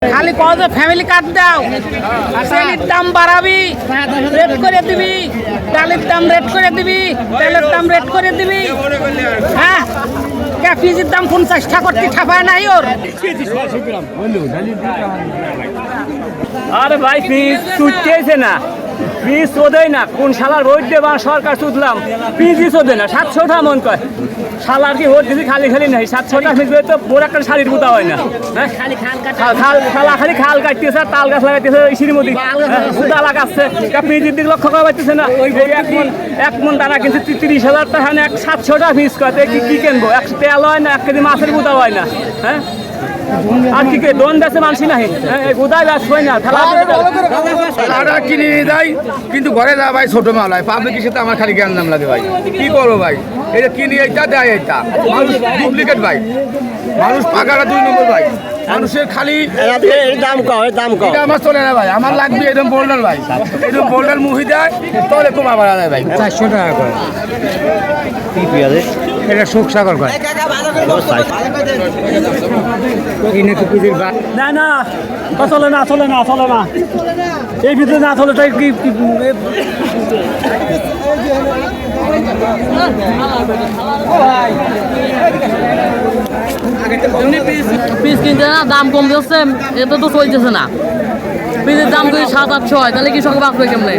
খালি কত family card দাও, তেলের দাম বাড়াবি রেট করে দিবি, ডালের দাম রেট করে দিবি, তেলের দাম রেট করে দিবি। হ্যাঁ, পিজির দাম 50 টাকা করতে ঠাপায় নাই ওর। আরে ভাই পিস চুটতেছে না, পিস চোদেই না। কোন শালার ভোট দেবা সরকার চুদলাম, পিসই চোদে না। 700 টাকা মন কয় শালার কি ভোট দিছি খালি খালি নাই। 700 টাকা পিস তো বড় একটা শাড়ির গুতা হয় না। হ্যাঁ খালা খালি খাল কাটতেছে, তাল গাছ লাগাইতেছে, শ্রীমতী গুতা লাগাচ্ছে। পিজির দিকে লক্ষ্য করা পাইতেছে না। এক মন দানা কিন্তু 30,000 টাকা, 700 টাকা পিস কয়। কি কিনবো? এক তেল হয় না, 1 কেজি মাছের গুতা হয় না। হ্যাঁ আর কি কে দোন দেশে মানসি নাই, গোদায় গাছ হয় না। খেলাটা কিনে নিয়ে দেয়, কিন্তু ঘরে যা ভাই ছোট মাল হয়। পাবলিকের সাথে আমার খালি জ্ঞান নাম লাগে ভাই। কি করবো ভাই, এটা কিনে এইটা দেয় এইটা মানুষ ডুপ্লিকেট ভাই। মানুষ পাকাটা 2 নম্বর ভাই। মানুষের খালি দাম কম, দাম কম। এটা আমার চলে না ভাই, আমার লাগবে এরকম বোল্ডার ভাই। এরকম বোল্ডার মুহি দেয় তাহলে কমা বাড়া যায় ভাই। 400 টাকা করে কি পেঁয়াজে এটা সুখ সাগর করে না না চলে না, চলে না, চলে না। এই ভিতরে না চলে তাই কি পিস কিনতে না দাম কম যাচ্ছে, এটা তো চলতেছে না। পিসের দাম যদি 700-800 হয়, তাহলে কৃষক বাঁচবে কেমনে?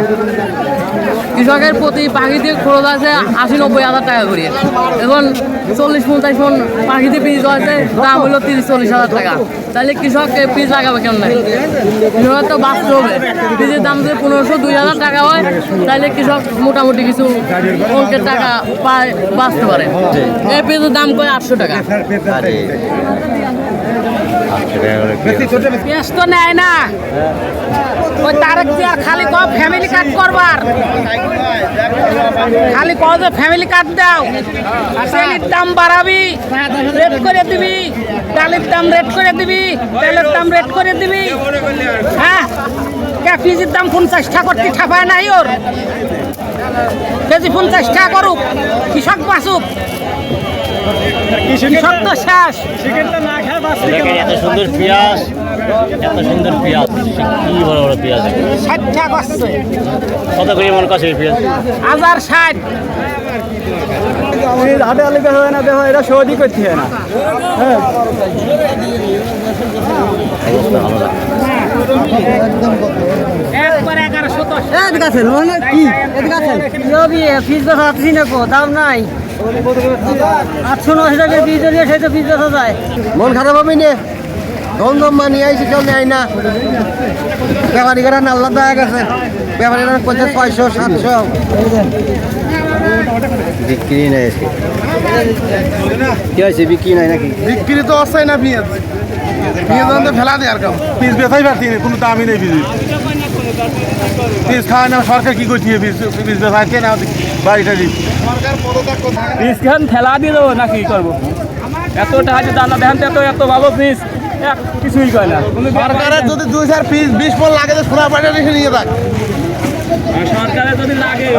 কৃষকের প্রতি পাখিতে খরচ আছে 80-90 হাজার টাকা করে। এখন 40-50 মন পাখিতে পিস হয়েছে, দাম হলো 30-40 হাজার টাকা। তাহলে কৃষক পিস লাগাবে কেমন? কৃষকের তো বাঁচতে হবে। পিসের দাম যদি 1500-2000 টাকা হয়, তাহলে কৃষক মোটামুটি কিছু অঙ্কের টাকা পায়, বাঁচতে পারে। এই পিসের দাম করে 800 টাকা। পেঁয়াজ তো নেয় না, ওই তারেক জিয়া খালি কো ফ্যামিলি কার্ড করবার, খালি কো যে ফ্যামিলি কার্ড দাও, তেলের দাম বাড়াবি রেট করে দিবি, ডালের দাম রেট করে দিবি, তেলের দাম রেট করে দিবি। হ্যাঁ, পিজির দাম 50 টাকা করতে ঠাপায় নাই ওর। কেজি 50 টাকা করুক, কৃষক বাঁচুক। কৃষক তো শেষ। এত সুন্দর পেঁয়াজ, এত সুন্দর পেঁয়াজ, কি বড় বড় পেঁয়াজ। 60 টাকা করছে, কত করে মন কাছে পেঁয়াজ? 1060। হাটে আলি বের হয় না, দেখো এটা সহজই করতে হয় না। হ্যাঁ একবার 1110। এদিকে আছেন মানে কি এদিকে আছেন রবি ফিজ বেচা আছি না কো দাম নাই 800-900 টাকা ফিজ দিয়ে সেটা ফিজ বেচা যায়। মন খারাপ হবে না, দম দম মানিয়ে আইসি, কেউ নেয় না। ব্যাপারীরা আল্লাহ দেয়া গেছে, ব্যাপারীরা করছে 600-700 বিক্রি নেই। কি হয়েছে, বিক্রি নাই নাকি? বিক্রি তো আসছে না পেঁয়াজ। পেঁয়াজ আনতে ফেলা দেয় আর কাম। পিস বেচাই পারছি না, কোনো দামই নেই পিস। পিস খাওয়ায় না সরকার কি করছে? পিস বেচাইছে না বাড়িটা দিই। পিস খান ঠেলা দিয়ে দেবো না, কি করবো? এত টাকা যে দানা দেখান এত ভালো পিস কিছুই কয় না। সরকারের যদি 2-4 পিস 20 মণ লাগে তো সোনা পাড়া রেখে নিয়ে যাক। সরকারের যদি লাগে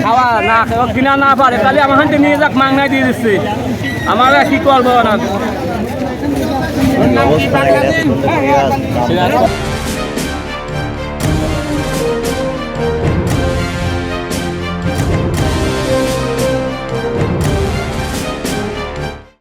খাওয়া না কিনা না পারে, তাহলে আমার হাতে নিয়ে যাক, মাংনায় দিয়ে দিচ্ছে। আমরা কি করবো না।